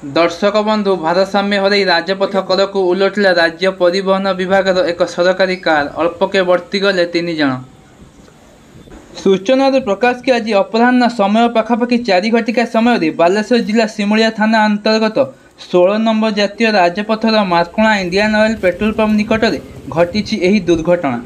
दर्शक बंधु भारसाम्य हरई राजपथ कड़क उलटिला राज्य परिवहन विभाग एक सरकारी कार अल्पके बर्ती गले 3 जन। सूचना प्रकाश कि आज अपराह्न समय पखापाखि 4 घटिका समय बालेश्वर जिला सिमुलिया थाना अंतर्गत 16 नंबर जातीय राजपथर मार्कणा इंडियन ऑयल पेट्रोल पंप निकट में घटी दुर्घटना।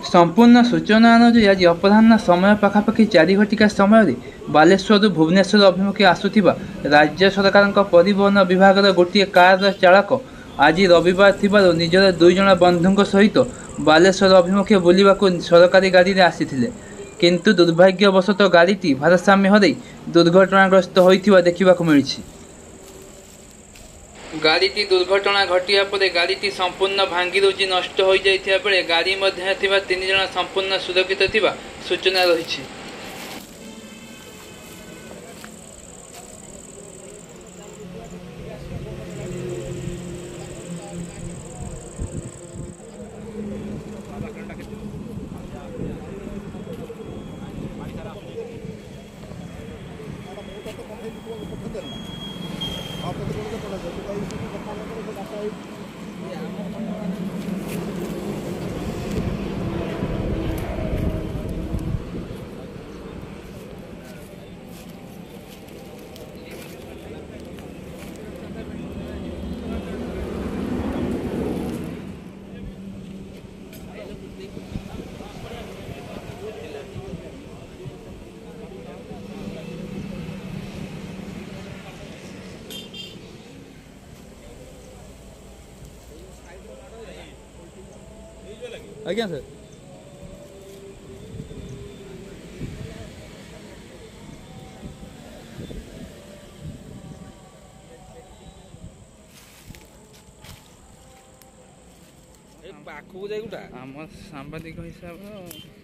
संपूर्ण सूचना अनुसार आज अपराह्न समय पखापाखि 4 घटिका समय बालेश्वर भुवनेश्वर अभिमुखे आसुथिबा राज्य सरकार परिवहन विभाग गोटे कार चालक आज रविवार थिबारु निजर 2 जन बंधुଙ୍କ सहित बालेश्वर अभिमुखे बुलिबाकु सरकारी गाड़ी में आसीथिले, किंतु दुर्भाग्यवशतः गाड़ीटी भारसाम्य हरई दुर्घटनाग्रस्त होइथिबा देखिबाकु मिलिछि। गाड़ीटी दुर्घटना घटिया पर गाड़ीटी संपूर्ण भांगी रुजी नष्ट हो जाइथिबा बेले गाड़ी मध्य थिबा 3 जन संपूर्ण सुरक्षित थिबा सूचना रहिछि। आज्ञा सर पाखु जाई गुटा आम सांबादिक हिसाब